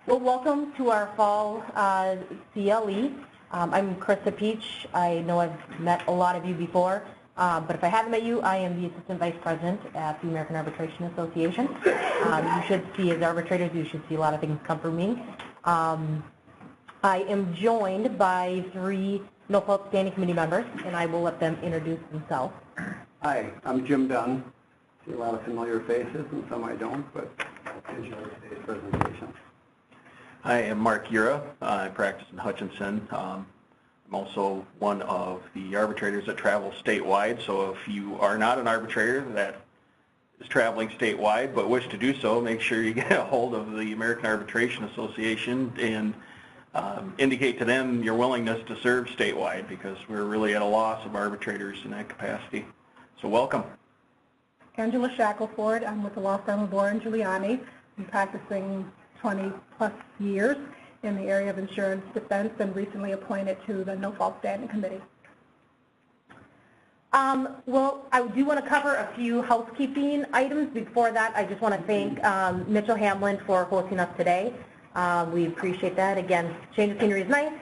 Well, welcome to our fall CLE. I'm Krista Peach. I know I've met a lot of you before, but if I haven't met you, I am the Assistant Vice President at the American Arbitration Association. You should see, as arbitrators, you should see a lot of things come from me. I am joined by 3 no-fault standing committee members, and I will let them introduce themselves. Hi, I'm Jim Dunn. I see a lot of familiar faces, and some I don't, but I enjoy today's presentation. Hi, I'm Mark Ura. I practice in Hutchinson. I'm also one of the arbitrators that travel statewide, so if you are not an arbitrator that is traveling statewide but wish to do so, make sure you get a hold of the American Arbitration Association and indicate to them your willingness to serve statewide, because we're really at a loss of arbitrators in that capacity. So welcome. Angela Shackelford. I'm with the law firm of Boer and Giuliani. I'm practicing 20-plus years in the area of insurance defense and recently appointed to the No-Fault Standing Committee. Well, I do want to cover a few housekeeping items. Before that, I just want to thank Mitchell Hamlin for hosting us today. We appreciate that. Again, change of scenery is nice,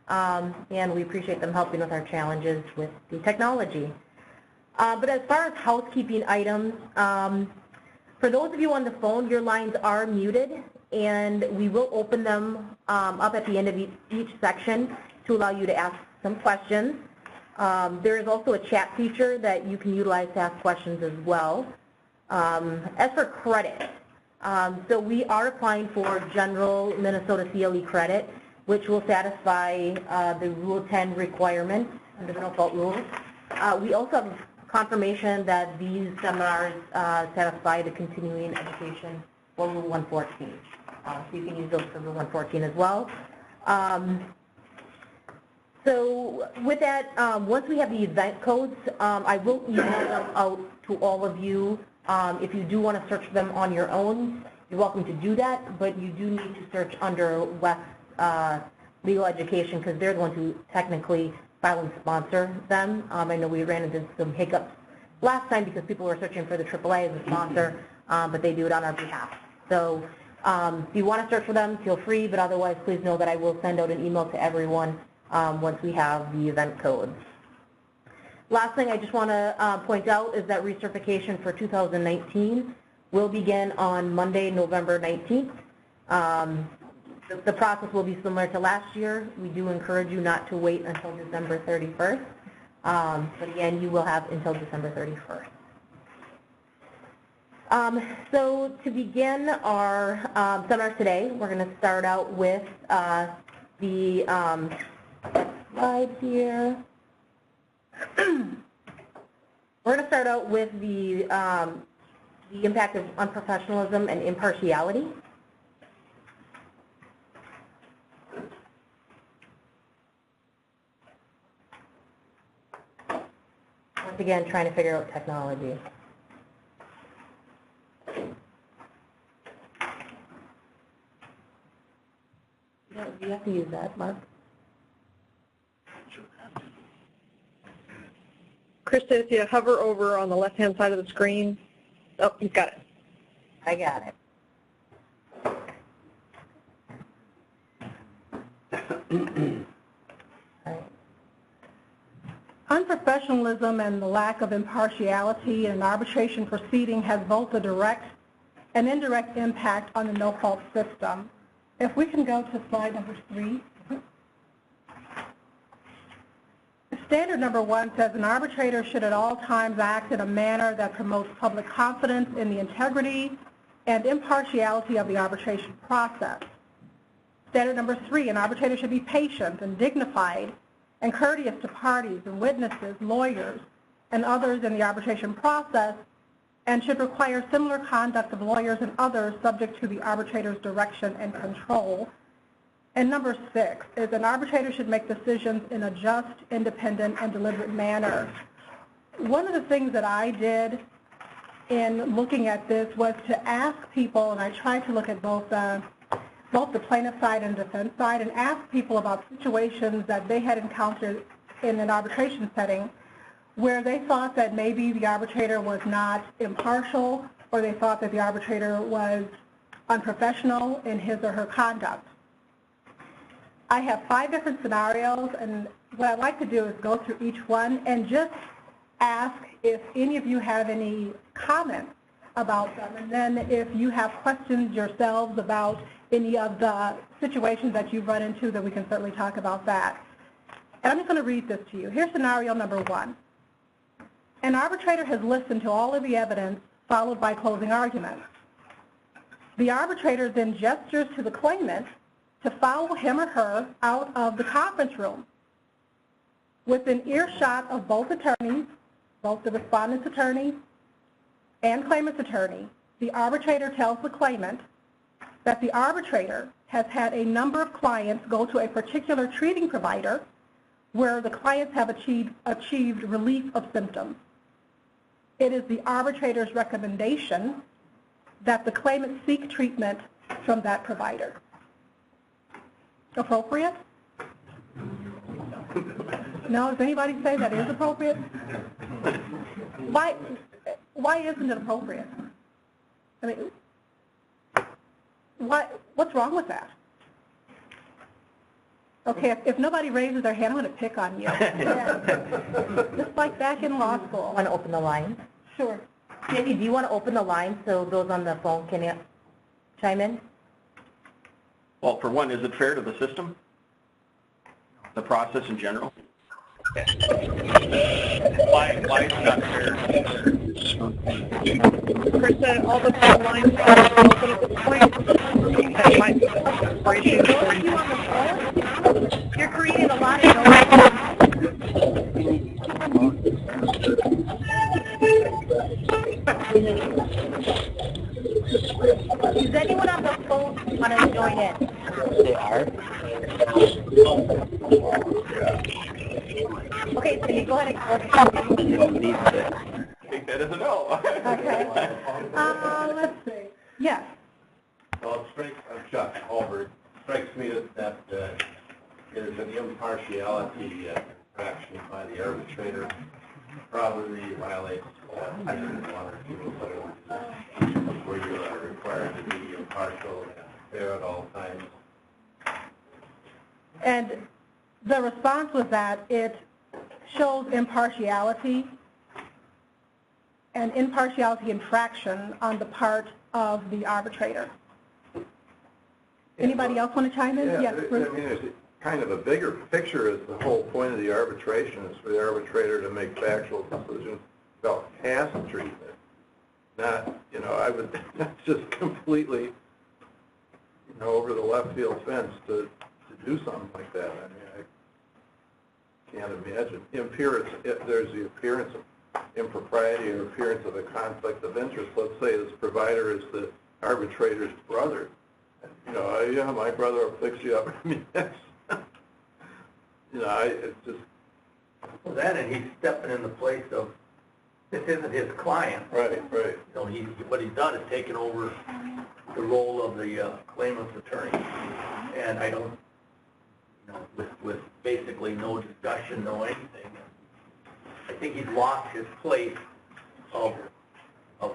and we appreciate them helping with our challenges with the technology. But as far as housekeeping items, for those of you on the phone, your lines are muted, and we will open them up at the end of each section to allow you to ask some questions. There is also a chat feature that you can utilize to ask questions as well. As for credit, so we are applying for general Minnesota CLE credit, which will satisfy the Rule 10 requirements under the no-fault rules. We also have confirmation that these seminars satisfy the continuing education for Rule 114. So you can use those for Rule 114 as well. So with that, once we have the event codes, I will email them out to all of you. If you do want to search them on your own, you're welcome to do that, but you do need to search under West Legal Education, because they're the ones who technically file and sponsor them. I know we ran into some hiccups last time because people were searching for the AAA as a sponsor, but they do it on our behalf. So if you want to search for them, feel free, but otherwise please know that I will send out an email to everyone once we have the event codes. Last thing I just want to point out is that recertification for 2019 will begin on Monday, November 19th. The process will be similar to last year. We do encourage you not to wait until December 31st, but again, you will have until December 31st. So to begin our seminar today, we're going to start out with the slide here. We're going to start out with the impact of unprofessionalism and impartiality. Once again, trying to figure out technology. You have to use that, Mark. Krista, if you hover over on the left-hand side of the screen, oh, you've got it. I got it. Unprofessionalism and the lack of impartiality in an arbitration proceeding has both a direct and indirect impact on the no-fault system. If we can go to slide number 3. Standard number 1 says an arbitrator should at all times act in a manner that promotes public confidence in the integrity and impartiality of the arbitration process. Standard number 3, an arbitrator should be patient and dignified and courteous to parties and witnesses, lawyers, and others in the arbitration process, and should require similar conduct of lawyers and others subject to the arbitrator's direction and control. And number 6 is an arbitrator should make decisions in a just, independent, and deliberate manner. One of the things that I did in looking at this was to ask people, and I tried to look at both the plaintiff side and defense side, and ask people about situations that they had encountered in an arbitration setting where they thought that maybe the arbitrator was not impartial, or they thought that the arbitrator was unprofessional in his or her conduct. I have 5 different scenarios, and what I'd like to do is go through each one and just ask if any of you have any comments about them, and then if you have questions yourselves about any of the situations that you've run into, then we can certainly talk about that. And I'm just going to read this to you. Here's scenario number 1. An arbitrator has listened to all of the evidence, followed by closing arguments. The arbitrator then gestures to the claimant to follow him or her out of the conference room. Within earshot of both attorneys, both the respondent's attorney and claimant's attorney, the arbitrator tells the claimant that the arbitrator has had a number of clients go to a particular treating provider where the clients have achieved relief of symptoms. It is the arbitrator's recommendation that the claimant seek treatment from that provider. Appropriate? No, does anybody say that is appropriate? Why isn't it appropriate? I mean, what's wrong with that? Okay, if nobody raises their hand, I'm going to pick on you. Yeah. Just like back in law school. Want to open the line? Sure. Cindy, do you want to open the line so those on the phone can chime in? Well, for one, is it fair to the system? The process in general? Why is it not fair? Krista, all the phone lines are open at this point. That might be Okay, those of you on the phone, you're creating a lot of noise. Does anyone on the phone want to join in? They are. Okay, Cindy, go ahead and Take that as a no. Okay. Let's see. Yes. Well, it strikes, I'm Chuck Albert. It strikes me that there's an impartiality infraction by the arbitrator. Probably violates Section 1 or 2 where you are required to be impartial and fair at all times. And the response was that it shows impartiality, an impartiality infraction on the part of the arbitrator. Anybody else want to chime in? Yeah, Yes, Bruce? I mean, there's kind of a bigger picture is the whole point of the arbitration is for the arbitrator to make factual decisions about past treatment. Not, that's just completely, over the left field fence to do something like that. I mean, I can't imagine. There's the appearance of impropriety or appearance of a conflict of interest. Let's say this provider is the arbitrator's brother. Yeah, my brother will fix you up. I mean, that's, it's just... Well, that and he's stepping in the place of, this isn't his client. Right. What he's done is taken over the role of the claimant's attorney. And I don't, with basically no discussion, no anything, I think he's lost his place of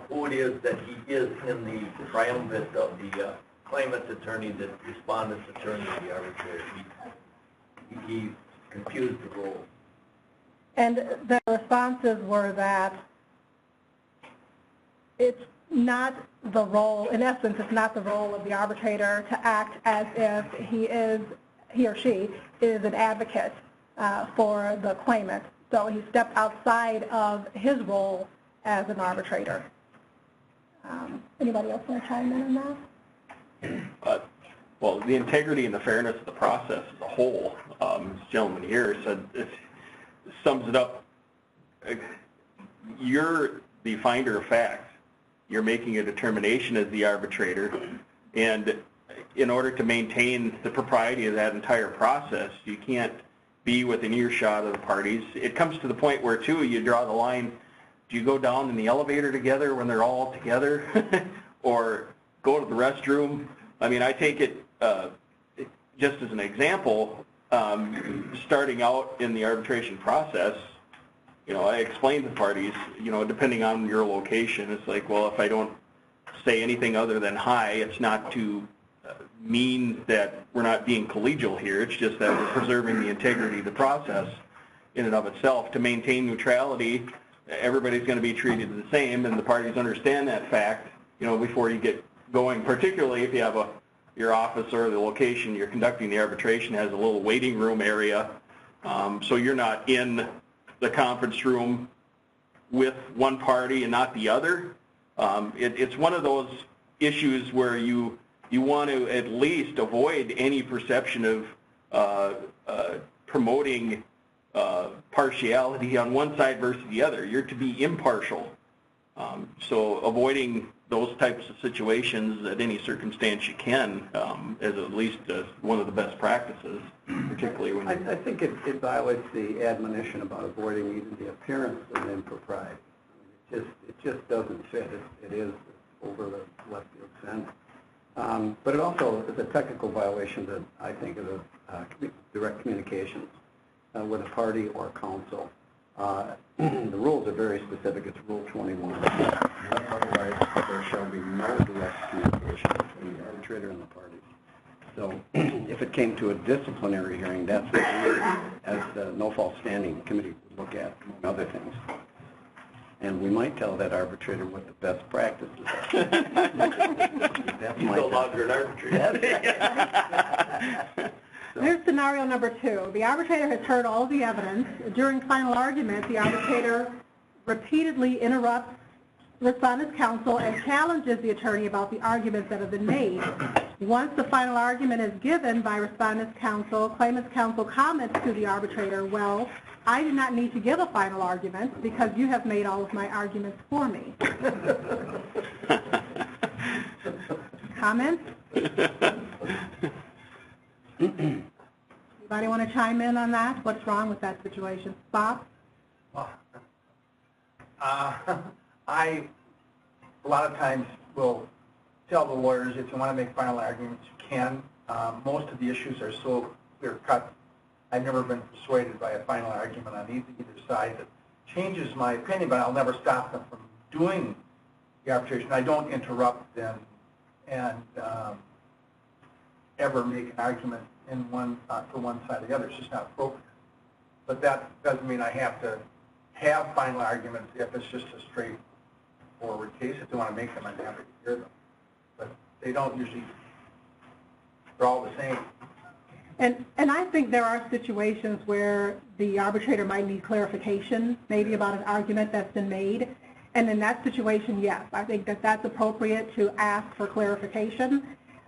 who it is that he is in the triumvirate of the claimant's attorney, the respondent's attorney, the arbitrator. He confused the roles. And the responses were that it's not the role, in essence, it's not the role of the arbitrator to act as if he or she is an advocate for the claimant. So he stepped outside of his role as an arbitrator. Anybody else want to chime in on that? Well, the integrity and the fairness of the process as a whole, this gentleman here said, it sums it up. You're the finder of fact. You're making a determination as the arbitrator, and in order to maintain the propriety of that entire process, you can't be within earshot of the parties. It comes to the point where, too, you draw the line, do you go down in the elevator together when they're all together, or go to the restroom? I mean, I take it just as an example, starting out in the arbitration process, I explain to the parties, depending on your location, it's like, well, if I don't say anything other than hi. It's not to mean that we're not being collegial here. It's just that we're preserving the integrity of the process in and of itself. To maintain neutrality, everybody's going to be treated the same, and the parties understand that fact, before you get going, particularly if you have your office or the location you're conducting the arbitration has a little waiting room area, so you're not in the conference room with one party and not the other. It's one of those issues where you want to at least avoid any perception of promoting partiality on one side versus the other. You're to be impartial. So avoiding those types of situations at any circumstance you can is at least one of the best practices, particularly when I think it violates the admonition about avoiding even the appearance of impropriety. It just doesn't fit. It is over the left field sense. But it also is a technical violation that I think is direct communications with a party or counsel. The rules are very specific. It's Rule 21. Otherwise, there shall be no direct communication between the arbitrator and the parties. So if it came to a disciplinary hearing, that's what we, as the no-fault standing committee, would look at, among other things. And we might tell that arbitrator what the best practices are. That's He's no longer an arbitrator. Here's scenario number 2. The arbitrator has heard all of the evidence. During final argument, the arbitrator repeatedly interrupts respondent's counsel and challenges the attorney about the arguments that have been made. Once the final argument is given by respondent's counsel, claimant's counsel comments to the arbitrator, well, I do not need to give a final argument because you have made all of my arguments for me. Comments? Anybody want to chime in on that? What's wrong with that situation? Bob? I, a lot of times, will tell the lawyers if you want to make final arguments, you can. Most of the issues are so clear-cut. I've never been persuaded by a final argument on either side that changes my opinion, but I'll never stop them from doing the arbitration. I don't interrupt them and ever make an argument in for one side or the other. It's just not appropriate. But that doesn't mean I have to have final arguments if it's just a straightforward case. If they want to make them, I'm happy to hear them. But they don't usually, they're all the same. And I think there are situations where the arbitrator might need clarification, maybe about an argument that's been made. And in that situation, yes, I think that that's appropriate to ask for clarification.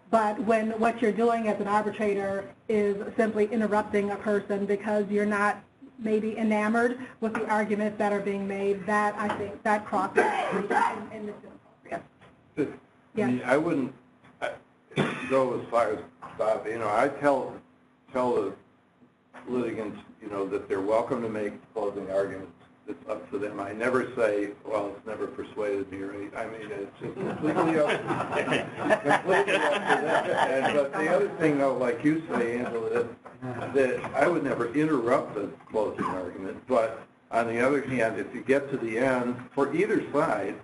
But when what you're doing as an arbitrator is simply interrupting a person because you're not maybe enamored with the arguments that are being made, that I think that crosses and it's inappropriate. Yes. I wouldn't go as far as Bob. I tell the litigants, that they're welcome to make closing arguments. It's up to them. I never say, well, it's never persuaded me or anything. I mean, it's just completely up to them. But the other thing, though, like you say, Angela, that I would never interrupt the closing argument. But on the other hand, if you get to the end, for either side,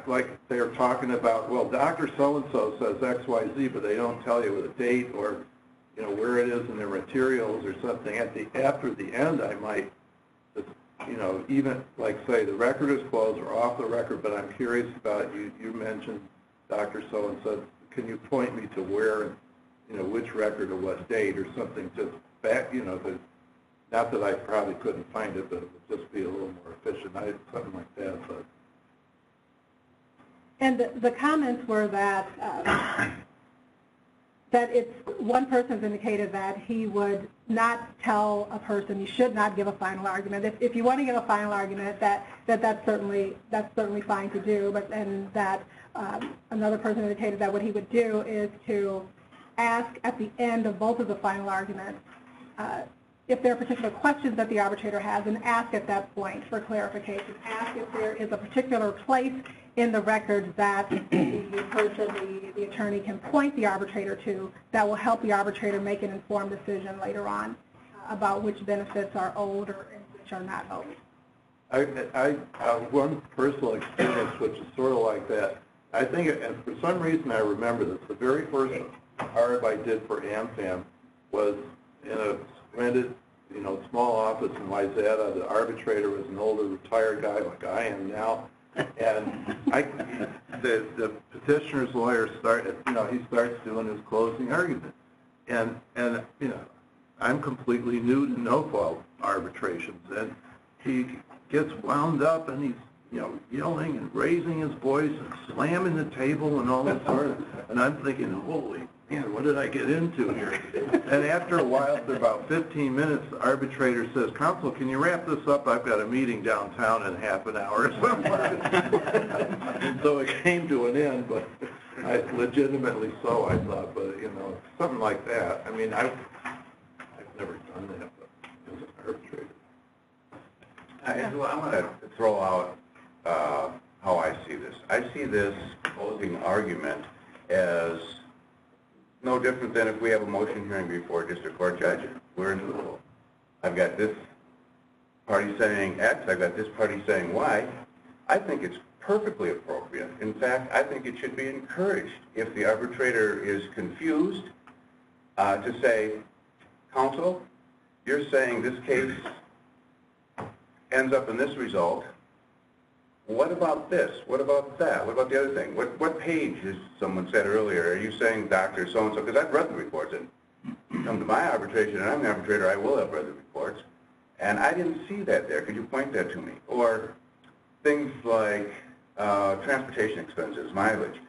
like they're talking about, well, Dr. So-and-so says X, Y, Z, but they don't tell you with a date or, where it is in their materials or something. After the end, I might, even like say the record is closed or off the record, but I'm curious about you mentioned Dr. So-and-so. Can you point me to where, which record or what date or something just back, not that I probably couldn't find it, but it would just be a little more efficient. Something like that. But. And the comments were that that it's one person's indicated that he would not tell a person you should not give a final argument. If you want to give a final argument, that's certainly fine to do. But and that another person indicated that what he would do is to ask at the end of both of the final arguments if there are particular questions that the arbitrator has, and ask at that point for clarification. Ask if there is a particular place in the record that the person, the attorney, can point the arbitrator to that will help the arbitrator make an informed decision later on about which benefits are owed or which are not owed. I one personal experience, which is sort of like that. I think, and for some reason I remember this, the very first ARB I did for AmFam was in a rented, small office in Wayzata. The arbitrator was an older retired guy like I am now. And the petitioner's lawyer he starts doing his closing argument. And I'm completely new to no-fault arbitrations. And he gets wound up and he's, yelling and raising his voice and slamming the table and all that sort of, and I'm thinking, holy man, what did I get into here? And after a while, after about 15 minutes, the arbitrator says, counsel, can you wrap this up? I've got a meeting downtown in half an hour or something. And so it came to an end, but legitimately so, I thought, but, something like that. I mean, I've never done that, but as an arbitrator. I want to throw out how I see this. I see this closing argument as no different than if we have a motion hearing before a district court judge. We're in the middle. I've got this party saying X, I've got this party saying Y. I think it's perfectly appropriate. In fact, I think it should be encouraged if the arbitrator is confused to say, counsel, you're saying this case ends up in this result. What about this? What about that? What about the other thing? What page, as someone said earlier, are you saying Dr. So-and-so? Because I've read the reports, and come to my arbitration, and I'm the arbitrator, I will have read the reports, and I didn't see that there. Could you point that to me? Or things like transportation expenses, mileage.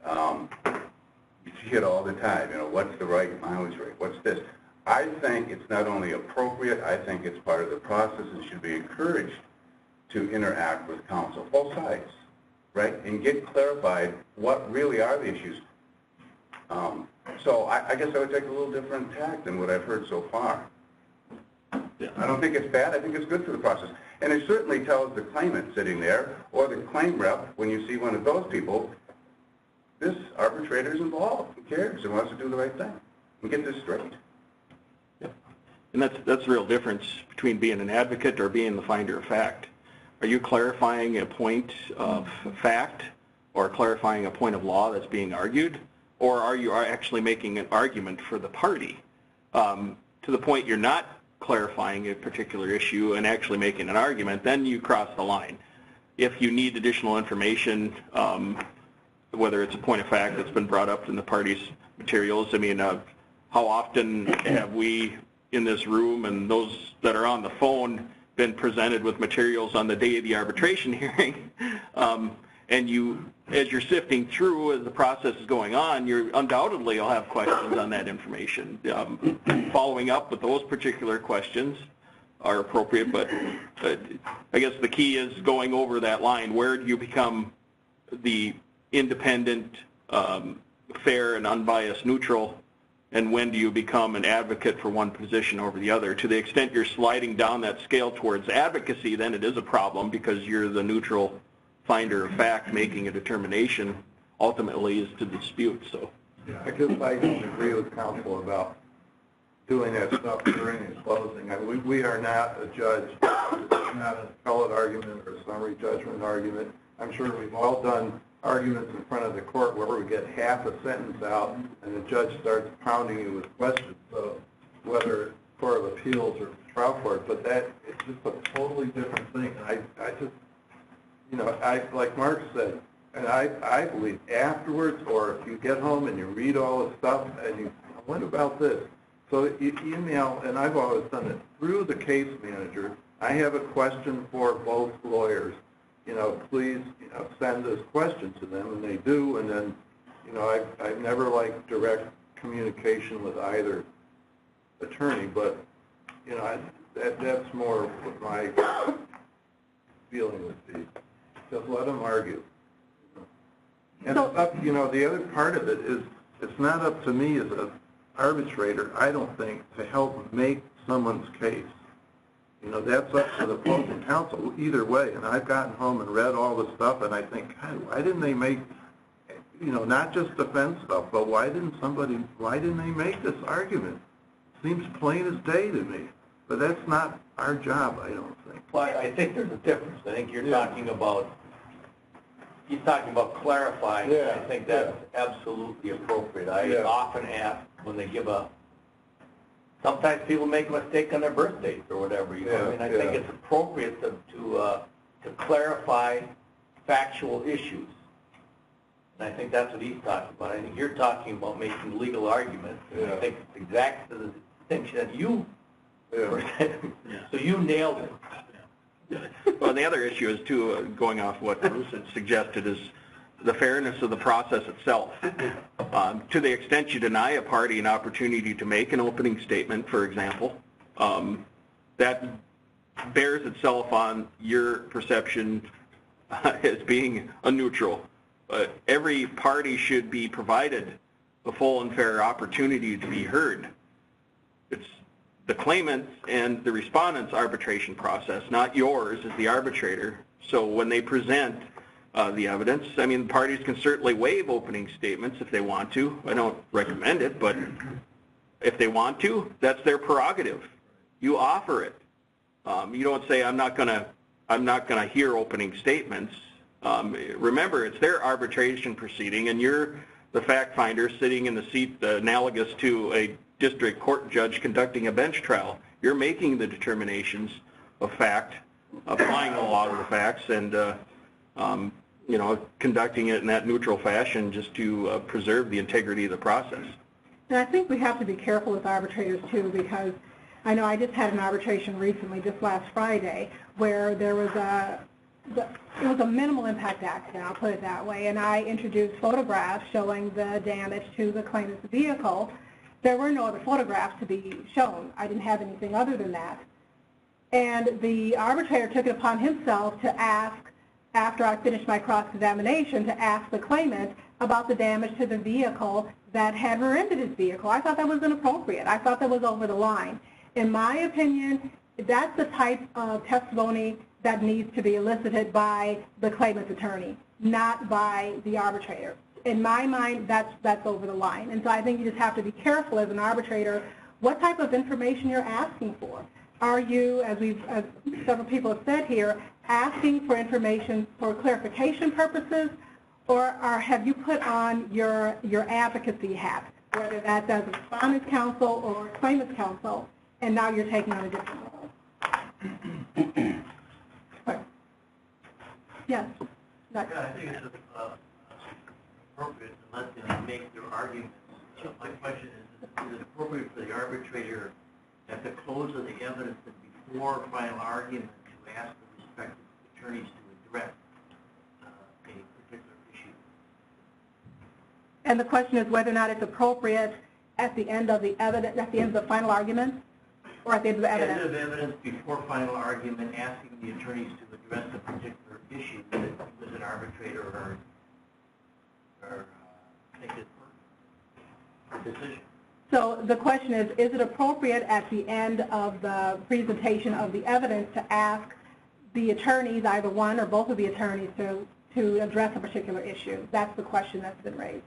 You see it all the time. What's the right mileage rate? What's this? I think it's not only appropriate, I think it's part of the process and should be encouraged to interact with counsel, both sides, right, and get clarified what really are the issues. So I guess I would take a little different tack than what I've heard so far. Yeah. I don't think it's bad. I think it's good for the process. And it certainly tells the claimant sitting there or the claim rep, when you see one of those people, this arbitrator's involved. Who cares and wants to do the right thing and get this straight. And that's the real difference between being an advocate or being the finder of fact. Are you clarifying a point of fact or clarifying a point of law that's being argued, or are you actually making an argument for the party? To the point you're not clarifying a particular issue and actually making an argument, then you cross the line. If you need additional information, whether it's a point of fact that's been brought up in the party's materials, I mean, how often have we in this room and those that are on the phone been presented with materials on the day of the arbitration hearing, and you, as you're sifting through, as the process is going on, you're undoubtedly will have questions on that information. Following up with those particular questions are appropriate, but I guess the key is going over that line. Where do you become the independent, fair and unbiased neutral, and when do you become an advocate for one position over the other? To the extent you're sliding down that scale towards advocacy, then it is a problem because you're the neutral finder of fact making a determination ultimately is to dispute. So I guess I don't agree with counsel about doing that stuff during his closing. I mean, we are not a judge. It's not an appellate argument or a summary judgment argument. I'm sure we've all done arguments in front of the court where we get half a sentence out and the judge starts pounding you with questions, so whether it's Court of Appeals or trial court, but that it's just a totally different thing. I just, like Mark said, and I believe afterwards, or if you get home and you read all the stuff and you, what about this? So you email, and I've always done it, through the case manager, I have a question for both lawyers. Please, send this question to them, and they do, and then, I've never liked direct communication with either attorney, but, that's more what my feeling would be. Just let them argue. And it's up, the other part of it is, it's not up to me as an arbitrator, I don't think, to help make someone's case. That's up to the opposing counsel either way. And I've gotten home and read all the stuff, and I think, God, why didn't they make, not just defense stuff, but why didn't they make this argument? Seems plain as day to me. But that's not our job, I don't think. Well, I think there's a difference. I think you're talking about, he's talking about clarifying. Yeah, I think that's absolutely appropriate. I often ask when they give sometimes people make a mistake on their birth dates or whatever, you know. I mean, I think it's appropriate to clarify factual issues. And I think that's what he's talking about. I think you're talking about making legal arguments. And I think it's exactly the distinction that you were saying. So you nailed it. Well, the other issue is, too, going off what Bruce had suggested, is the fairness of the process itself. To the extent you deny a party an opportunity to make an opening statement, for example, that bears itself on your perception as being a neutral. Every party should be provided a full and fair opportunity to be heard. It's the claimant's and the respondent's arbitration process, not yours as the arbitrator. So when they present the evidence, I mean, the parties can certainly waive opening statements if they want to. I don't recommend it, but if they want to, that's their prerogative. You offer it. You don't say, I'm not gonna hear opening statements. Remember, it's their arbitration proceeding, and you're the fact finder sitting in the seat analogous to a district court judge conducting a bench trial. You're making the determinations of fact, applying the law to the facts, and you know, conducting it in that neutral fashion just to preserve the integrity of the process. And I think we have to be careful with arbitrators too, because I know I just had an arbitration recently, just last Friday, where there was it was a minimal impact accident, I'll put it that way, and I introduced photographs showing the damage to the claimant's vehicle. There were no other photographs to be shown. I didn't have anything other than that. And the arbitrator took it upon himself to ask, after I finished my cross-examination, to ask the claimant about the damage to the vehicle that had rear-ended his vehicle. I thought that was inappropriate. I thought that was over the line. In my opinion, that's the type of testimony that needs to be elicited by the claimant's attorney, not by the arbitrator. In my mind, that's over the line. And so I think you just have to be careful as an arbitrator what type of information you're asking for. Are you, as several people have said here, asking for information for clarification purposes, or have you put on your advocacy hat, whether that's as a respondent's counsel or claimant's counsel, and now you're taking on a different role? Yes. Yeah, I think it's appropriate to let them make their arguments. My question is it appropriate for the arbitrator at the close of the evidence and before final argument to ask the respective attorneys to address a particular issue? And the question is whether or not it's appropriate at the end of the evidence, at the end of the final argument, or at the end of the evidence? At the end of evidence before final argument, asking the attorneys to address a particular issue that was an arbitrator or make it a decision. So the question is it appropriate at the end of the presentation of the evidence to ask the attorneys, either one or both of the attorneys, to address a particular issue? That's the question that's been raised.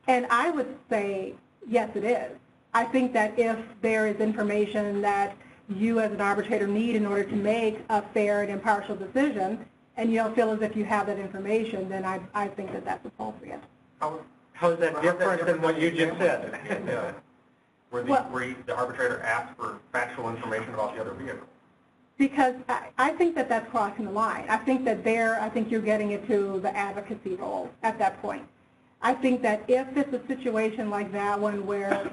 And I would say, yes, it is. I think that if there is information that you as an arbitrator need in order to make a fair and impartial decision, and you don't feel as if you have that information, then I think that that's appropriate. How is that different than what you just said? Where the arbitrator asked for factual information about the other vehicle? Because I think that that's crossing the line. I think that you're getting into the advocacy role at that point. I think that if it's a situation like that one where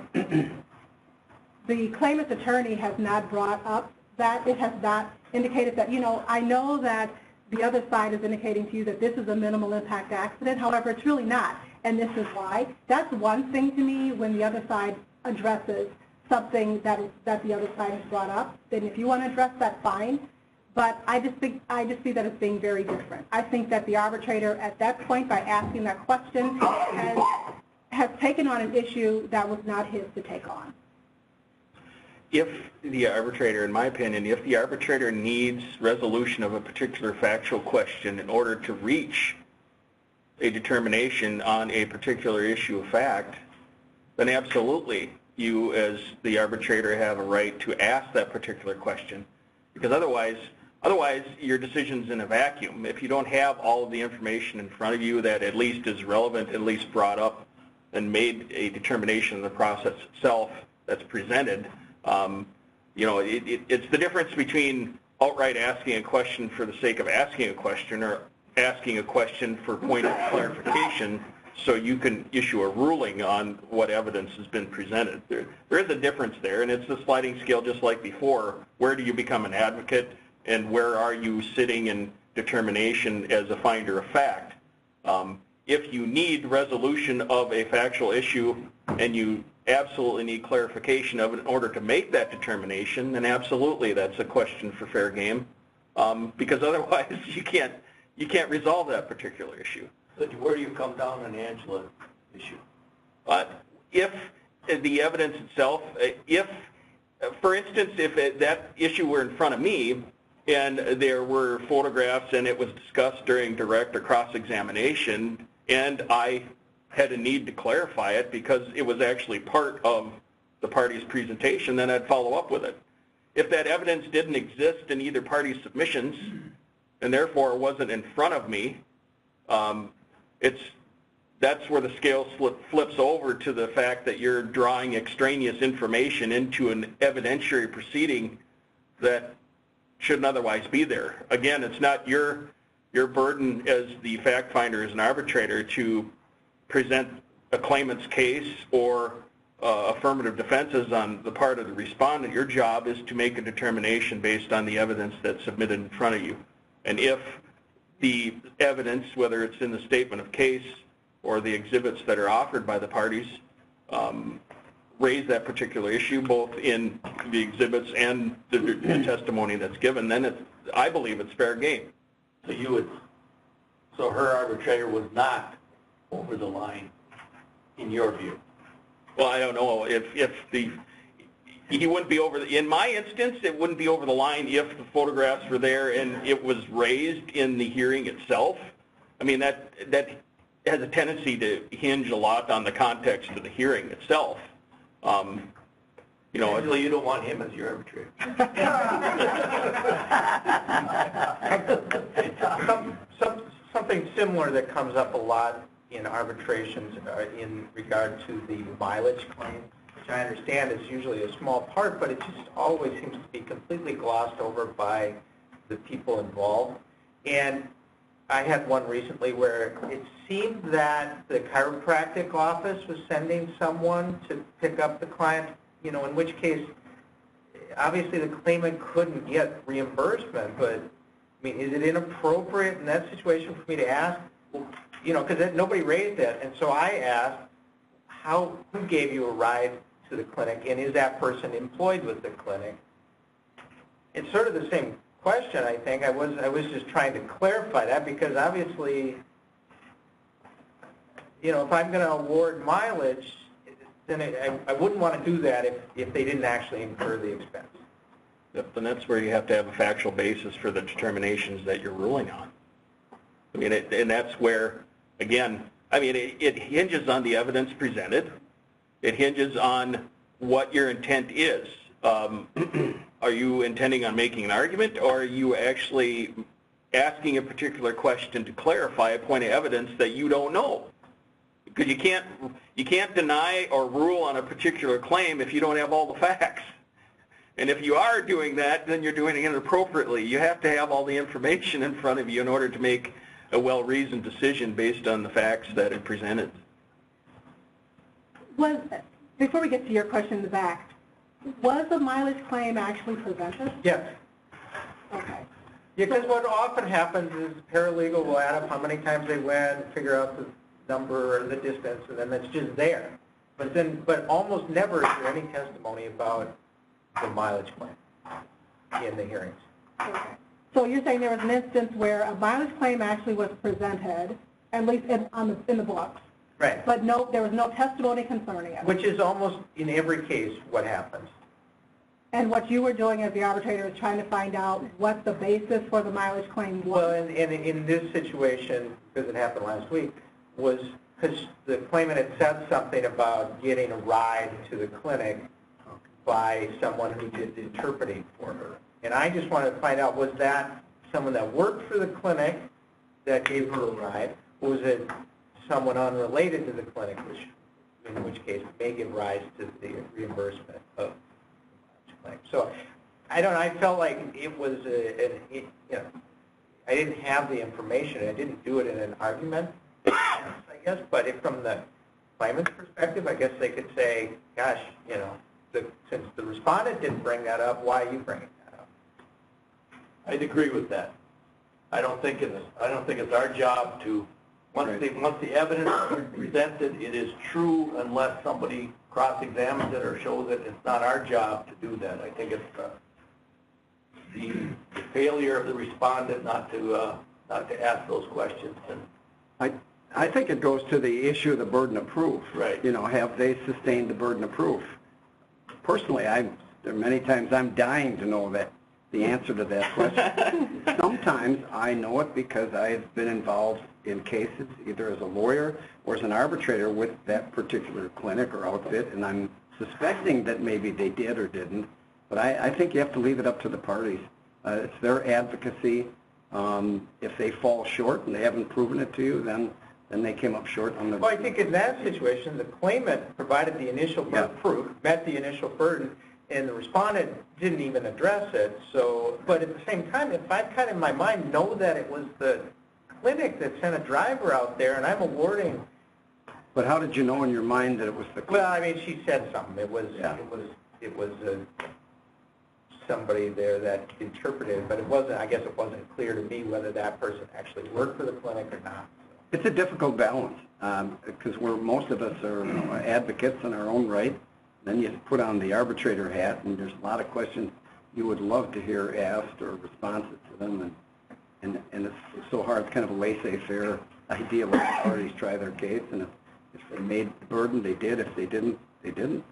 the claimant's attorney has not brought up that, it has not indicated that, you know, I know that the other side is indicating to you that this is a minimal impact accident, however, it's really not, and this is why. That's one thing to me when the other side addresses something that the other side has brought up. Then if you want to address that, fine. But I just see that as being very different. I think that the arbitrator at that point, by asking that question, has taken on an issue that was not his to take on. If the arbitrator, in my opinion, if the arbitrator needs resolution of a particular factual question in order to reach a determination on a particular issue of fact, then absolutely you as the arbitrator have a right to ask that particular question. Because otherwise, Otherwise, your decision's in a vacuum. If you don't have all of the information in front of you that at least is relevant, at least brought up and made a determination in the process itself that's presented, you know, it's the difference between outright asking a question for the sake of asking a question or asking a question for point of clarification so you can issue a ruling on what evidence has been presented. There is a difference there, and it's a sliding scale just like before. Where do you become an advocate, and where are you sitting in determination as a finder of fact? If you need resolution of a factual issue and you absolutely need clarification of it in order to make that determination, then absolutely that's a question for fair game, because otherwise you can't resolve that particular issue. So where do you come down on the Angela issue? If the evidence itself, if, for instance, if that issue were in front of me and there were photographs and it was discussed during direct or cross-examination and I had a need to clarify it because it was actually part of the party's presentation, then I'd follow up with it. If that evidence didn't exist in either party's submissions and therefore wasn't in front of me, that's where the scale flips over to the fact that you're drawing extraneous information into an evidentiary proceeding that shouldn't otherwise be there. Again, it's not your burden as the fact finder, as an arbitrator, to present a claimant's case or affirmative defenses on the part of the respondent. Your job is to make a determination based on the evidence that's submitted in front of you. And if the evidence, whether it's in the statement of case or the exhibits that are offered by the parties, raise that particular issue, both in the exhibits and the testimony that's given, then I believe it's fair game. So her arbitrator was not over the line, in your view? Well, I don't know he wouldn't be over in my instance, it wouldn't be over the line if the photographs were there and it was raised in the hearing itself. I mean, that has a tendency to hinge a lot on the context of the hearing itself. You know, Angela, you don't want him as your arbitrator. Something similar that comes up a lot in arbitrations in regard to the mileage claim, which I understand is usually a small part, but it just always seems to be completely glossed over by the people involved. And I had one recently where it seemed that the chiropractic office was sending someone to pick up the client, you know, in which case, obviously the claimant couldn't get reimbursement, but, I mean, is it inappropriate in that situation for me to ask? Well, you know, because nobody raised it, and so I asked, who gave you a ride to the clinic, and is that person employed with the clinic? It's sort of the same question, I think. I was just trying to clarify that, because obviously, you know, if I'm going to award mileage, then I wouldn't want to do that if they didn't actually incur the expense. Yep, and that's where you have to have a factual basis for the determinations that you're ruling on. I mean, and that's where, again, I mean, it hinges on the evidence presented. It hinges on what your intent is. Are you intending on making an argument, or are you actually asking a particular question to clarify a point of evidence that you don't know? Because you can't deny or rule on a particular claim if you don't have all the facts. And if you are doing that, then you're doing it inappropriately. You have to have all the information in front of you in order to make a well-reasoned decision based on the facts that are presented. Before we get to your question in the back, was the mileage claim actually presented? Yes. Okay. Because what often happens is the paralegal will add up how many times they went, figure out the number or the distance, and then it's just there. But almost never is there any testimony about the mileage claim in the hearings. Okay. So you're saying there was an instance where a mileage claim actually was presented, at least in the books. Right. But there was no testimony concerning it. Which is almost in every case what happens. And what you were doing as the arbitrator is trying to find out what the basis for the mileage claim was. Well, and in this situation, because it happened last week, was because the claimant had said something about getting a ride to the clinic by someone who did the interpreting for her. And I just wanted to find out, was that someone that worked for the clinic that gave her a ride, or was it someone unrelated to the clinic, in which case may give rise to the reimbursement of the claim. So I don't know, I felt like it was, I didn't have the information. I didn't do it in an argument, I guess, but if from the claimant's perspective, I guess they could say, gosh, since the respondent didn't bring that up, why are you bringing that up? I'd agree with that. I don't think it's our job to, once the evidence is presented, it is true unless somebody cross-examines it or shows it. It's not our job to do that. I think it's the failure of the respondent not to ask those questions. And I think it goes to the issue of the burden of proof. Right. Have they sustained the burden of proof? Personally, there are many times I'm dying to know the answer to that question. Sometimes I know it because I've been involved in cases either as a lawyer or as an arbitrator with that particular clinic or outfit, and I'm suspecting that maybe they did or didn't. But I think you have to leave it up to the parties. It's their advocacy. If they fall short and they haven't proven it to you, then they came up short on the... Well, I think in that situation, the claimant provided the initial proof, met the initial burden, and the respondent didn't even address it. So, but at the same time, if I kind of in my mind know that it was the clinic that sent a driver out there and I'm awarding... But how did you know in your mind that it was the clinic? Well, I mean, she said something. It was somebody there that interpreted, but it wasn't, I guess it wasn't clear to me whether that person actually worked for the clinic or not. It's a difficult balance because most of us are advocates in our own right. Then you put on the arbitrator hat, and there's a lot of questions you would love to hear asked or responses to them, and it's so hard. It's kind of a laissez-faire idea when the parties try their case, and if they made the burden, they did. If they didn't, they didn't.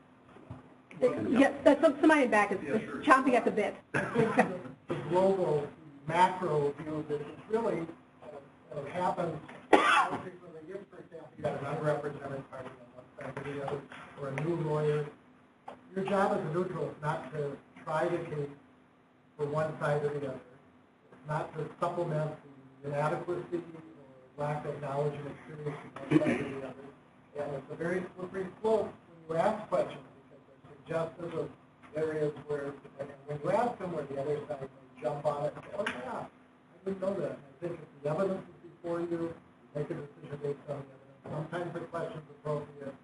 Yeah, somebody in back is chomping at the bit. The global macro view of this is really happens frequently. If, for example, you got an unrepresented party on one side or the other, or a new lawyer, your job as a neutral is not to try the case for one side or the other. It's not to supplement the inadequacy or lack of knowledge and experience from one side or the other. And it's a very slippery slope when you ask questions, because there's suggestive of areas where, when you ask them, where the other side may jump on it and say, oh yeah, I didn't know that. I think if the evidence is before you, make a decision based on the evidence. Sometimes the question's appropriate,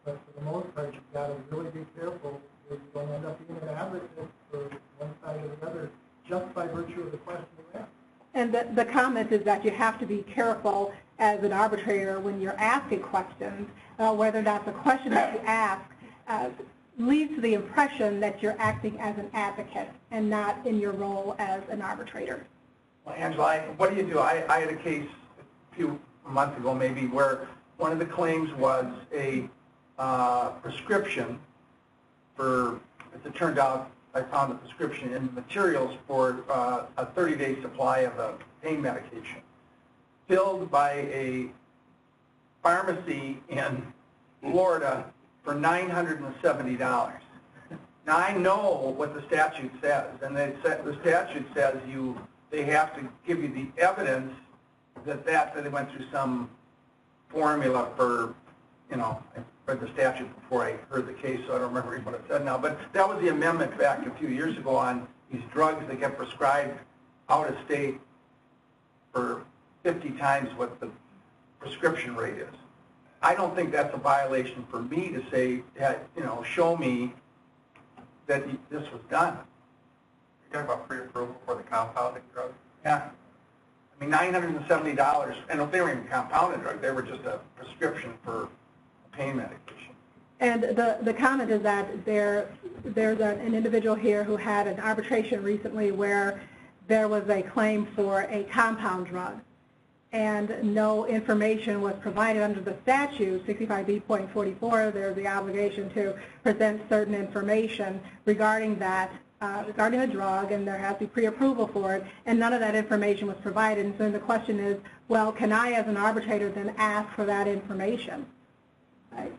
but for the most part, you've got to really be careful that you don't end up being an advocate for one side or the other just by virtue of the question you ask. And the comment is that you have to be careful as an arbitrator when you're asking questions, whether that's a question that you ask leads to the impression that you're acting as an advocate and not in your role as an arbitrator. Well, Angela, what do you do? I had a case a few months ago maybe where one of the claims was a prescription for, as it turned out, I found the prescription in materials for a 30-day supply of a pain medication filled by a pharmacy in Florida for $970. Now, I know what the statute says, and the statute says they have to give you the evidence that they went through some formula for, I read the statute before I heard the case, so I don't remember what it said now, but that was the amendment back a few years ago on these drugs that get prescribed out of state for 50 times what the prescription rate is. I don't think that's a violation for me to say, show me that this was done. You're talking about pre-approval for the compounded drug? Yeah. I mean, $970, and they weren't even compounded drug, they were just a prescription for a pain medication. And the comment is that there's an individual here who had an arbitration recently where there was a claim for a compound drug, and no information was provided under the statute, 65B.44. There's the obligation to present certain information regarding that, regarding the drug, and there has to be pre-approval for it, and none of that information was provided. And so then the question is, well, can I, as an arbitrator, then ask for that information? Right?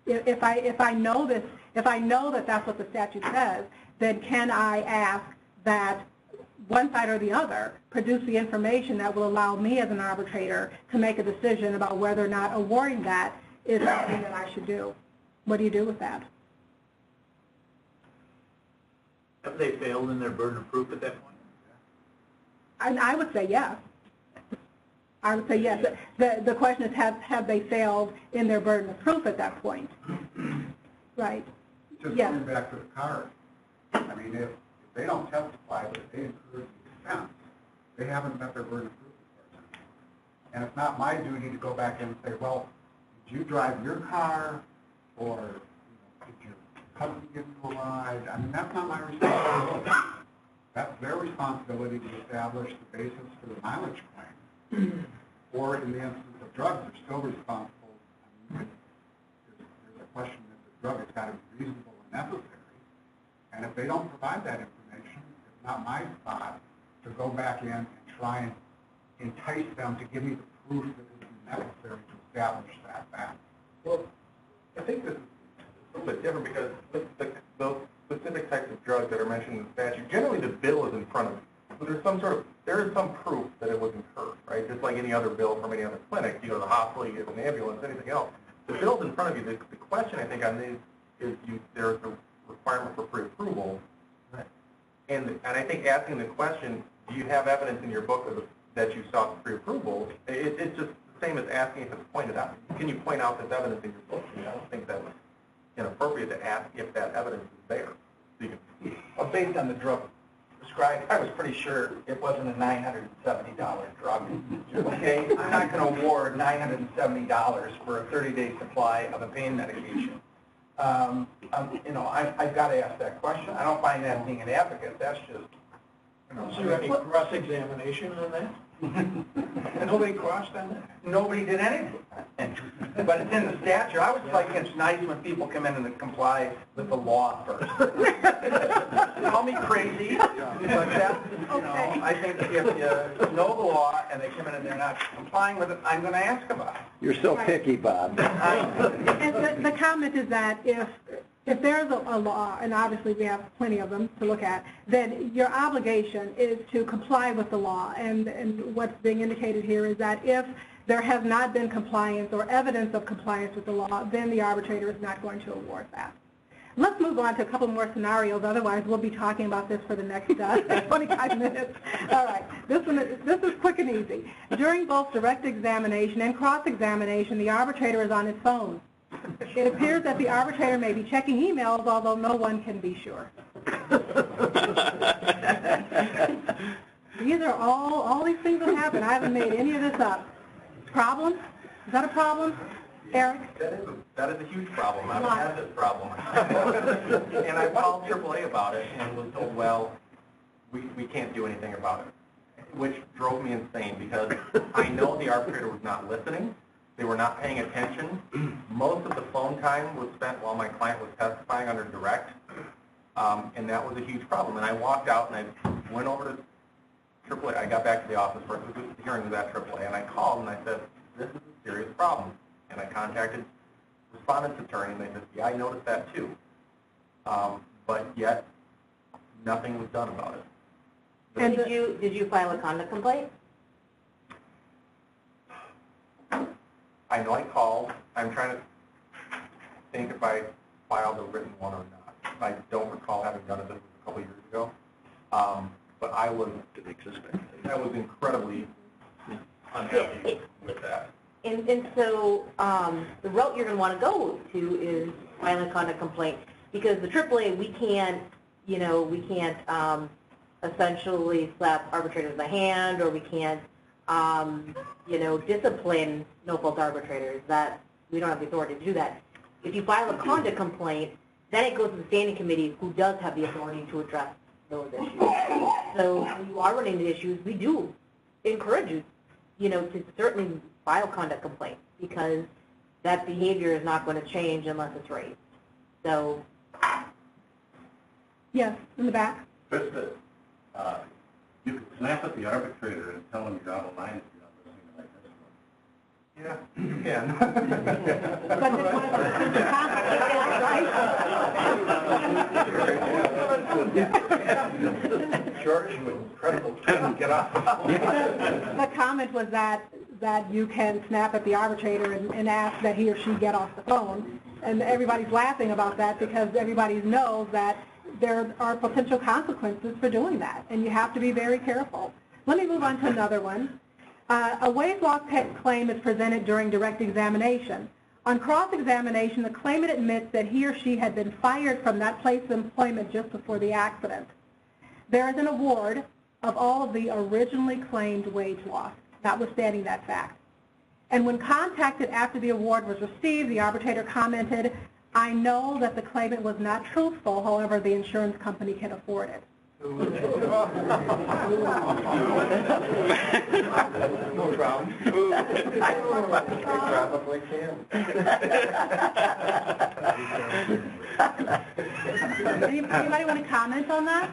If I know this, if I know that that's what the statute says, then can I ask that one side or the other, produce the information that will allow me as an arbitrator to make a decision about whether or not awarding that is something that I should do. What do you do with that? Have they failed in their burden of proof at that point? I would say yes. I would say yes. The question is, have they failed in their burden of proof at that point? Right. Just Yes. going back to the car, I mean, if they don't testify, but if they incur the expense, they haven't met their burden of proof. And it's not my duty to go back in and say, well, did you drive your car, or did your cousin give you a ride? I mean, that's not my responsibility. That's their responsibility to establish the basis for the mileage claim. Or in the instance of drugs, they're still responsible. I mean, there's a question that the drug has got to be reasonable and necessary. And if they don't provide that information, it's not my spot to go back in and try and entice them to give me the proof that is necessary to establish that fact. Well, I think this is a little bit different because those specific types of drugs that are mentioned in the statute, generally the bill is in front of you. So there is some proof that it was incurred, right? Just like any other bill from any other clinic. You go to the hospital, you get an ambulance, anything else. The bill's in front of you. The question, I think, on these is there's a requirement for pre-approval. Right. And I think asking the question, do you have evidence in your book that you sought pre-approval, it's just the same as asking if it's pointed out. Can you point out this evidence in your book? I don't think that's inappropriate to ask if that evidence is there. So you can see it. Well, based on the drug prescribed, I was pretty sure it wasn't a $970 drug. Okay, I'm not going to award $970 for a 30-day supply of a pain medication. I've got to ask that question. I don't find that being an advocate. That's just, Is there any cross-examination on that? Nobody crossed on that? nobody did anything. But it's in the statute. I always like it's nice when people come in and comply with the law first. Call me crazy, but that's, I think if you know the law and they come in and they're not complying with it, I'm going to ask about it. You're so picky, Bob. And the comment is that if there's a law, and obviously we have plenty of them to look at, then your obligation is to comply with the law. And what's being indicated here is that if there has not been compliance or evidence of compliance with the law, then the arbitrator is not going to award that. Let's move on to a couple more scenarios, otherwise we'll be talking about this for the next 25 minutes. All right, this is quick and easy. During both direct examination and cross-examination, the arbitrator is on his phone. It appears that the arbitrator may be checking emails, although no one can be sure. These are all these things that happen. I haven't made any of this up. Problem? Is that a problem? Eric? That is a huge problem. I've had this problem. And I called AAA about it and was told, well, we can't do anything about it, which drove me insane because I know the arbitrator was not listening. They were not paying attention. Most of the phone time was spent while my client was testifying under direct, and that was a huge problem. And I walked out and I went over to AAA. I got back to the office first. The hearing was at AAA, and I called and I said, this is a serious problem. And I contacted the respondent's attorney, and they said, yeah, I noticed that too. But yet, nothing was done about it. And did you file a conduct complaint? I know I called. I'm trying to think if I filed a written one or not. I don't recall having done it. This was a couple years ago. But I was incredibly unhappy with that. And so the route you're going to want to go to is filing a conduct complaint, because the AAA, we can't essentially slap arbitrators in the hand, or we can't discipline no-fault arbitrators. That we don't have the authority to do that. If you file a conduct complaint, then it goes to the standing committee, who does have the authority to address those issues. So when you are running into issues, we do encourage you, to certainly file conduct complaints, because that behavior is not going to change unless it's raised. So. Yes, in the back. Krista, you can snap at the arbitrator and tell him you're out of line if you're not listening to my testimony. Yeah, you can. But this one is George, you incredible. The comment was that you can snap at the arbitrator and ask that he or she get off the phone. And everybody's laughing about that because everybody knows that there are potential consequences for doing that, and you have to be very careful. Let me move on to another one. A wage loss claim is presented during direct examination. On cross-examination, the claimant admits that he or she had been fired from that place of employment just before the accident. There is an award of all of the originally claimed wage loss, notwithstanding that fact. And when contacted after the award was received, the arbitrator commented, "I know that the claimant was not truthful, however, the insurance company can afford it." No problem. Probably can. Anybody want to comment on that?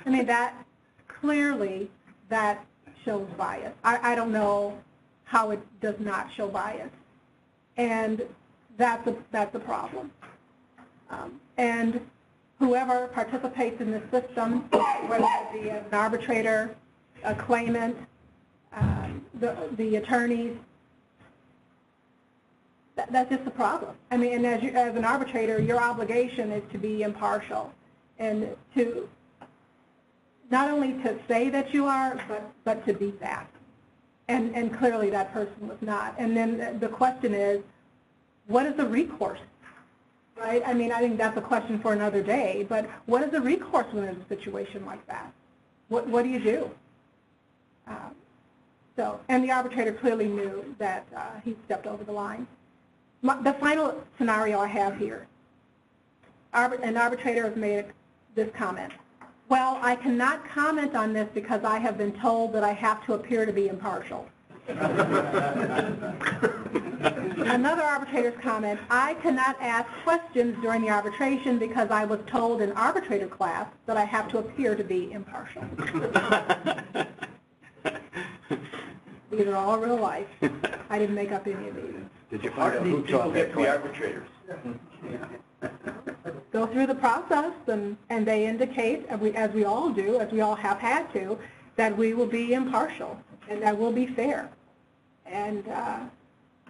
I mean, that clearly that shows bias. I don't know how it does not show bias, and that's a problem. And whoever participates in this system, whether it be an arbitrator, a claimant, the attorneys, that's just a problem. I mean, and as an arbitrator, your obligation is to be impartial and to not only to say that you are, but to be that. And clearly that person was not. And then the question is, what is the recourse? Right? I mean, I think that's a question for another day, but what is the recourse when there's a situation like that? What do you do? And the arbitrator clearly knew that he stepped over the line. The final scenario I have here, an arbitrator has made this comment. "Well, I cannot comment on this because I have been told that I have to appear to be impartial." Another arbitrator's comment, "I cannot ask questions during the arbitration because I was told in arbitrator class that I have to appear to be impartial." These are all real life. I didn't make up any of these. Did you find out who taught that the arbitrators? Go through the process, and they indicate, as we all do, as we all have had to, that we will be impartial and that we'll be fair. And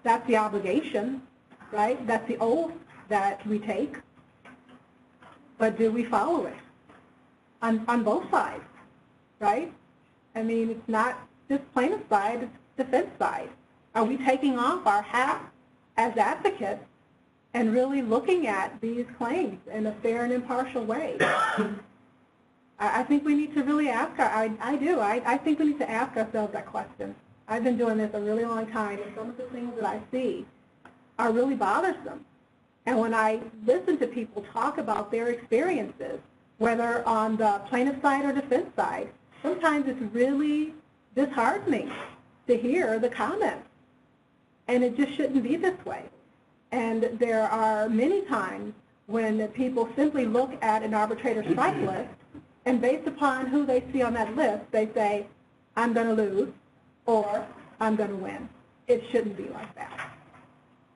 that's the obligation, right? That's the oath that we take. But do we follow it on both sides, right? I mean, it's not just plaintiff side, it's defense side. Are we taking off our hat as advocates and really looking at these claims in a fair and impartial way? I think we need to really ask, I think we need to ask ourselves that question. I've been doing this a really long time, and some of the things that I see are really bothersome. And when I listen to people talk about their experiences, whether on the plaintiff side or defense side, sometimes it's really disheartening to hear the comments. And it just shouldn't be this way. And there are many times when people simply look at an arbitrator strike list, and based upon who they see on that list, they say, "I'm going to lose," or "I'm going to win." It shouldn't be like that.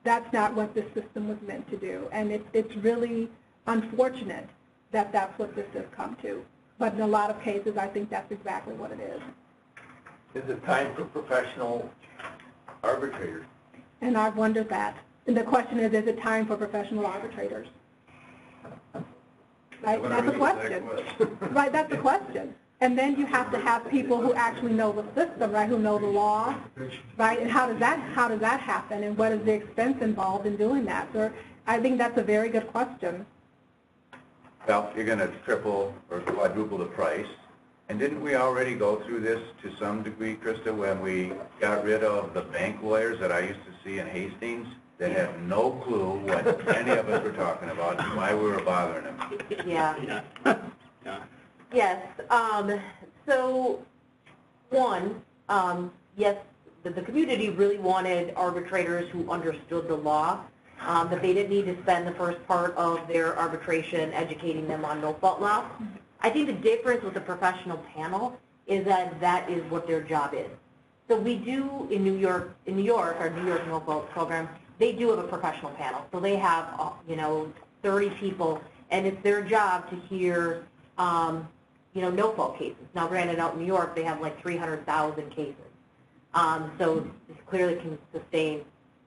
That's not what this system was meant to do. And it's really unfortunate that that's what this has come to. But in a lot of cases, I think that's exactly what it is. Is it time for professional arbitrators? And I've wondered that. And the question is it time for professional arbitrators? Right? That's the question. Right, that's the question. And then you have to have people who actually know the system, right, who know the law, right? And how does that happen? And what is the expense involved in doing that? So I think that's a very good question. Well, you're going to triple or quadruple the price. And didn't we already go through this to some degree, Krista, when we got rid of the bank lawyers that I used to see in Hastings that had no clue what any of us were talking about and why we were bothering them? Yeah. Yes. So, one, yes, the community really wanted arbitrators who understood the law, that they didn't need to spend the first part of their arbitration educating them on no-fault law. I think the difference with the professional panel is that is what their job is. So we do in New York, our New York no-fault program, they do have a professional panel. So they have, 30 people, and it's their job to hear you know, no-fault cases. Now, granted, out in New York, they have like 300,000 cases. So this clearly can sustain,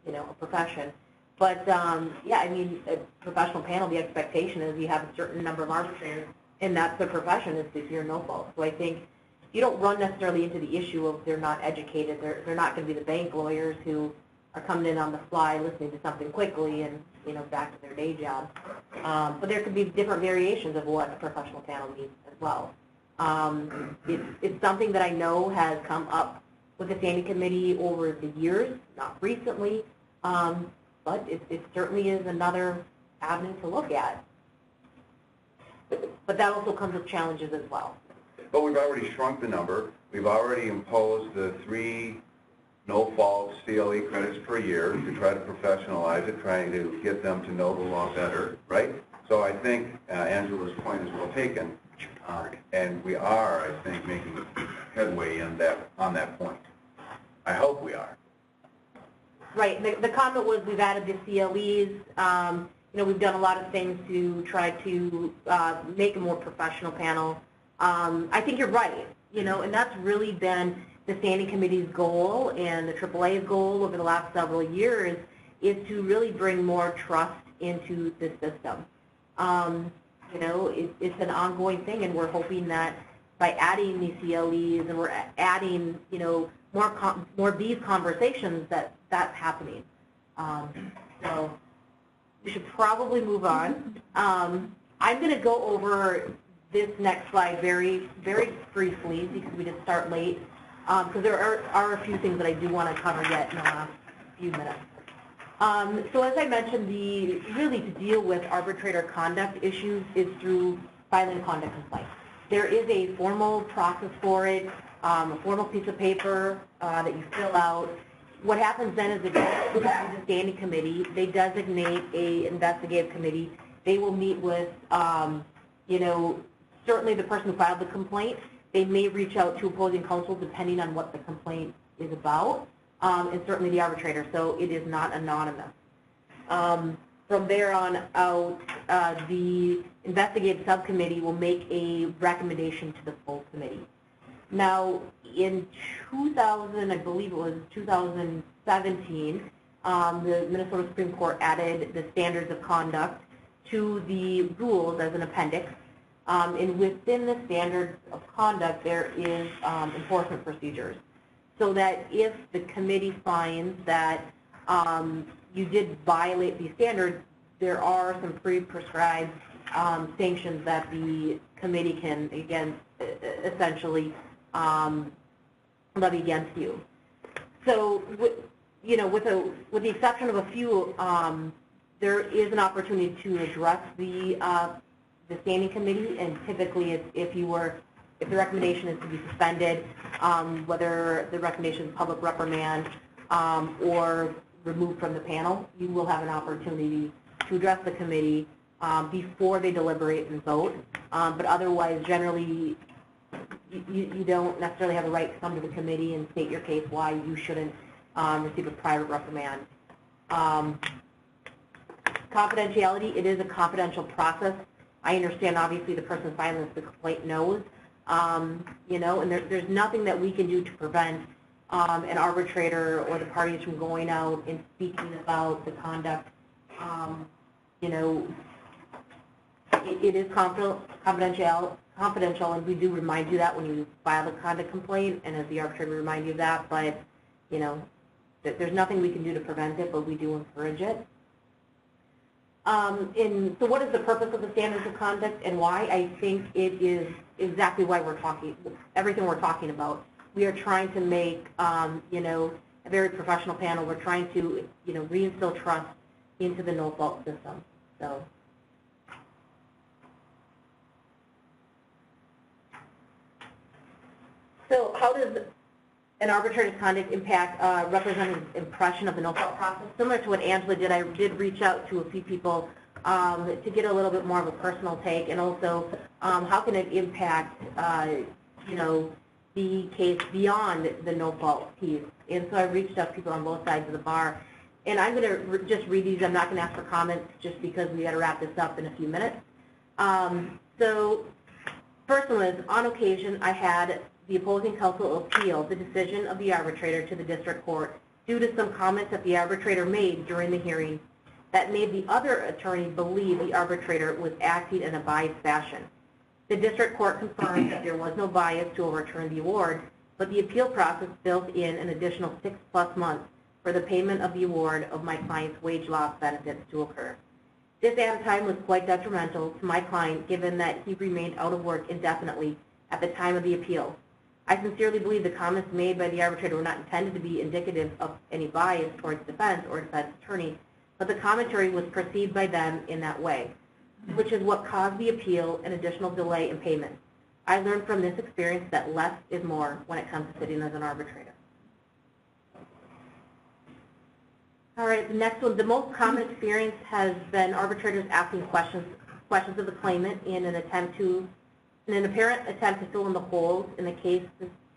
you know, a profession. But, yeah, I mean, a professional panel, the expectation is you have a certain number of arbitrators, and that's their profession, is to hear no fault. So I think you don't run necessarily into the issue of they're not educated. They're not going to be the bank lawyers who are coming in on the fly, listening to something quickly, and, you know, back to their day job. But there could be different variations of what a professional panel means as well. It's something that I know has come up with the standing committee over the years, not recently, but it certainly is another avenue to look at. But that also comes with challenges as well. But we've already shrunk the number. We've already imposed the 3 no-fault CLE credits per year to try to professionalize it, trying to get them to know the law better, right? So I think Angela's point is well taken, and we are, I think, making headway on that point. I hope we are. Right. The comment was we've added the CLEs. You know, we've done a lot of things to try to make a more professional panel. I think you're right, you know, and that's really been the standing committee's goal and the AAA's goal over the last several years is to really bring more trust into the system. You know, it's an ongoing thing, and we're hoping that by adding these CLEs and we're adding, you know, more of these conversations that's happening. So we should probably move on. I'm going to go over this next slide very, very briefly because we did start late, because there are a few things that I do want to cover yet in the last few minutes. So as I mentioned, really to deal with arbitrator conduct issues is through filing a conduct complaint. There is a formal process for it, a formal piece of paper that you fill out. What happens then is it goes to the standing committee. They designate a investigative committee. They will meet with, you know, certainly the person who filed the complaint. They may reach out to opposing counsel depending on what the complaint is about, and certainly the arbitrator, so it is not anonymous. From there on out, the investigative subcommittee will make a recommendation to the full committee. Now, in 2000, I believe it was 2017, the Minnesota Supreme Court added the standards of conduct to the rules as an appendix. And within the standards of conduct, there is enforcement procedures. So that if the committee finds that you did violate these standards, there are some pre-prescribed sanctions that the committee can, again, essentially levy against you. So, you know, with the exception of a few, there is an opportunity to address the standing committee, and typically if the recommendation is to be suspended, whether the recommendation is public reprimand or removed from the panel, you will have an opportunity to address the committee before they deliberate and vote. But otherwise, generally, you don't necessarily have the right to come to the committee and state your case why you shouldn't receive a private reprimand. Confidentiality, it is a confidential process. I understand, obviously, the person filing the complaint knows, you know, and there's nothing that we can do to prevent an arbitrator or the parties from going out and speaking about the conduct. You know, it is confidential, and we do remind you that when you file a conduct complaint, and as the arbitrator, we remind you of that, but, you know, there's nothing we can do to prevent it, but we do encourage it. So what is the purpose of the standards of conduct and why? I think it is exactly why we're talking, everything we're talking about. We are trying to make, you know, a very professional panel. We're trying to, you know, reinstill trust into the no-fault system. So how does an arbitrator's conduct impact representative's impression of the no-fault process? Similar to what Angela did, I did reach out to a few people to get a little bit more of a personal take, and also how can it impact, you know, the case beyond the no-fault piece. And so I reached out to people on both sides of the bar. And I'm going to just read these. I'm not going to ask for comments just because we got to wrap this up in a few minutes. So First one is, on occasion, I had the opposing counsel appeal the decision of the arbitrator to the district court due to some comments that the arbitrator made during the hearing that made the other attorney believe the arbitrator was acting in a biased fashion. The district court confirmed that there was no bias to overturn the award, but the appeal process built in an additional 6+ months for the payment of the award of my client's wage loss benefits to occur. This added time was quite detrimental to my client given that he remained out of work indefinitely at the time of the appeal. I sincerely believe the comments made by the arbitrator were not intended to be indicative of any bias towards defense or defense attorney, but the commentary was perceived by them in that way, which is what caused the appeal and additional delay in payment. I learned from this experience that less is more when it comes to sitting as an arbitrator. All right, the next one. The most common experience has been arbitrators asking questions of the claimant in an apparent attempt to fill in the holes in the case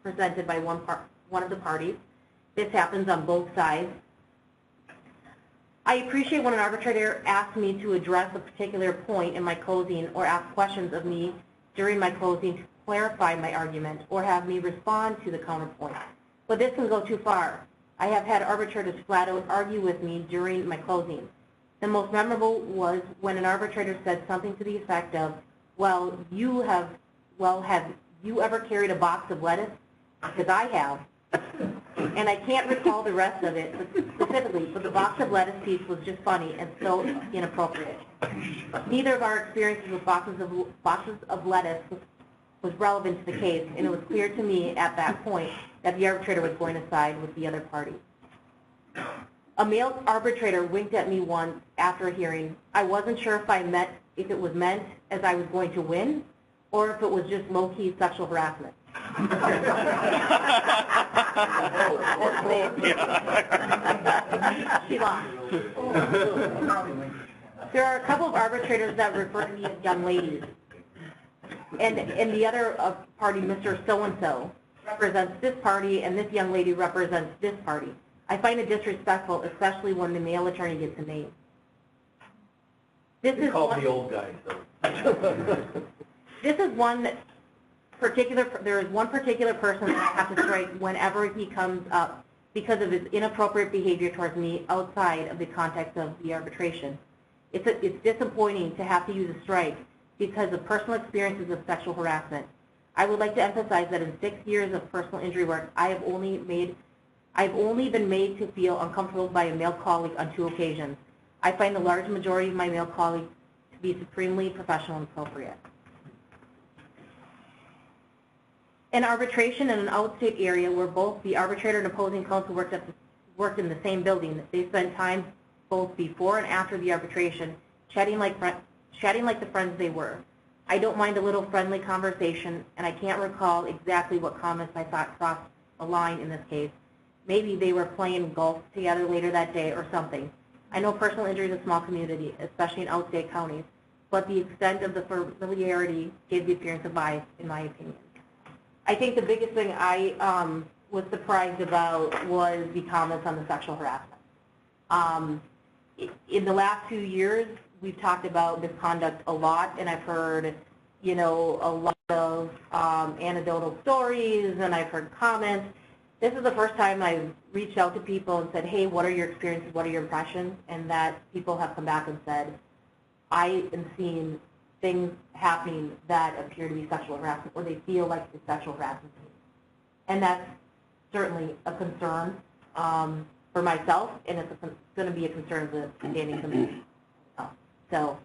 presented by one of the parties. This happens on both sides. I appreciate when an arbitrator asks me to address a particular point in my closing or ask questions of me during my closing to clarify my argument or have me respond to the counterpoint. But this can go too far. I have had arbitrators flat out argue with me during my closing. The most memorable was when an arbitrator said something to the effect of, have you ever carried a box of lettuce? Because I have. And I can't recall the rest of it specifically, but the box of lettuce piece was just funny and so inappropriate. Neither of our experiences with boxes of lettuce was relevant to the case, and it was clear to me at that point that the arbitrator was going to side with the other party. A male arbitrator winked at me once after a hearing. I wasn't sure if it was meant as I was going to win, or if it was just low-key sexual harassment. She lost. There are a couple of arbitrators that refer to me as young ladies. And the other party, Mr. So-and-so, represents this party, and this young lady represents this party. I find it disrespectful, especially when the male attorney gets a name. This is called the old guys, though. This is one particular. There is one particular person that I have to strike whenever he comes up because of his inappropriate behavior towards me outside of the context of the arbitration. It's disappointing to have to use a strike because of personal experiences of sexual harassment. I would like to emphasize that in 6 years of personal injury work, I've only been made to feel uncomfortable by a male colleague on 2 occasions. I find the large majority of my male colleagues to be supremely professional and appropriate. An arbitration in an outstate area where both the arbitrator and opposing counsel worked in the same building. They spent time both before and after the arbitration chatting like the friends they were. I don't mind a little friendly conversation, and I can't recall exactly what comments I thought crossed a line in this case. Maybe they were playing golf together later that day or something. I know personal injury is a small community, especially in outstate counties, but the extent of the familiarity gave the appearance of bias, in my opinion. I think the biggest thing I was surprised about was the comments on the sexual harassment. In the last 2 years, we've talked about misconduct a lot, and I've heard, a lot of anecdotal stories, and I've heard comments. This is the first time I've reached out to people and said, hey, what are your experiences, what are your impressions? And that people have come back and said, I am seeing things happening that appear to be sexual harassment, or they feel like it's sexual harassment. And that's certainly a concern for myself, and it's going to be a concern for the standing committee. So,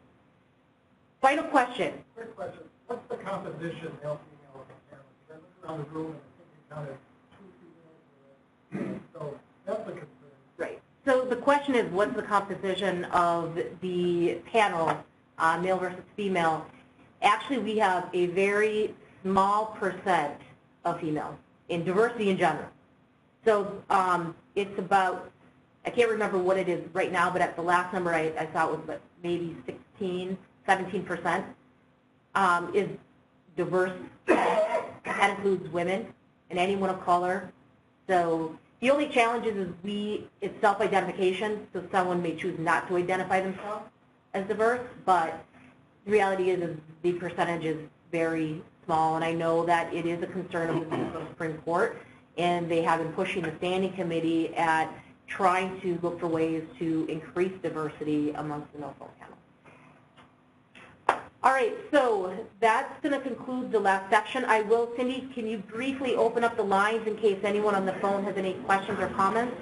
final question. Quick question. What's the composition, male, female, of the panel? I look around the room and I think we counted 2 females. So that's a concern. Right. So the question is, what's the composition of the panel, male versus female? Actually, we have a very small percent of females in diversity in general. So it's about, I can't remember what it is right now, but at the last number I saw it was maybe 17% is diverse. That includes women and anyone of color. So the only challenge is it's self-identification, so someone may choose not to identify themselves as diverse, but the reality is the percentage is very small, and I know that it is a concern of the Minnesota Supreme Court, and they have been pushing the standing committee at trying to look for ways to increase diversity amongst the no-phone panel. All right, so that's going to conclude the last section. I will, Cindy, can you briefly open up the lines in case anyone on the phone has any questions or comments?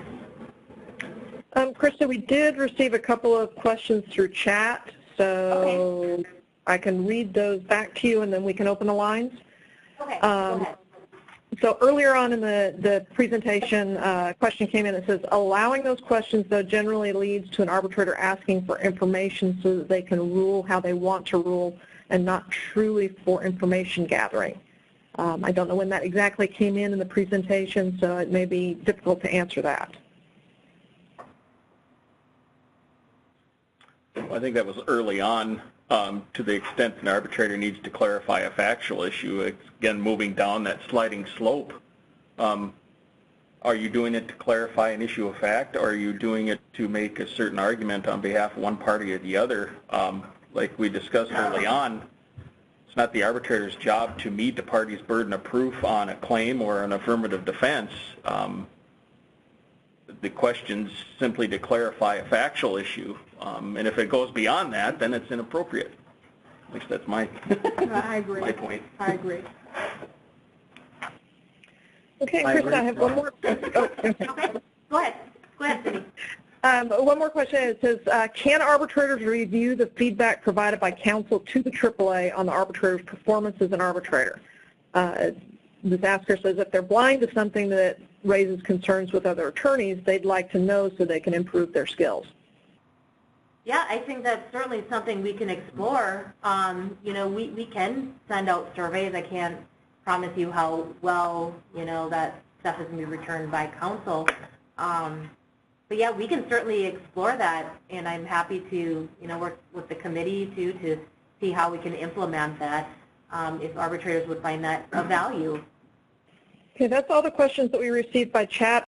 Krista, we did receive a couple of questions through chat, so okay. I can read those back to you and then we can open the lines. Okay, go ahead. So earlier on in the presentation, a question came in that says, allowing those questions, though, generally leads to an arbitrator asking for information so that they can rule how they want to rule and not truly for information gathering. I don't know when that exactly came in the presentation, so it may be difficult to answer that. I think that was early on. To the extent an arbitrator needs to clarify a factual issue, again, moving down that sliding slope, are you doing it to clarify an issue of fact, or are you doing it to make a certain argument on behalf of one party or the other? Like we discussed early on, it's not the arbitrator's job to meet the party's burden of proof on a claim or an affirmative defense. The question's simply to clarify a factual issue, and if it goes beyond that, then it's inappropriate. At least that's my I agree. my point. I agree. Okay, Krista, I have one more. Oh, okay. Okay, go ahead. Go ahead, Cindy. One more question. It says, can arbitrators review the feedback provided by counsel to the AAA on the arbitrator's performance as an arbitrator? This asker says if they're blind to something that raises concerns with other attorneys, they'd like to know so they can improve their skills. Yeah, I think that's certainly something we can explore. You know, we can send out surveys. I can't promise you how well, you know, that stuff is going to be returned by counsel. But yeah, we can certainly explore that, and I'm happy to, you know, work with the committee too to see how we can implement that if arbitrators would find that of value. Okay, that's all the questions that we received by chat.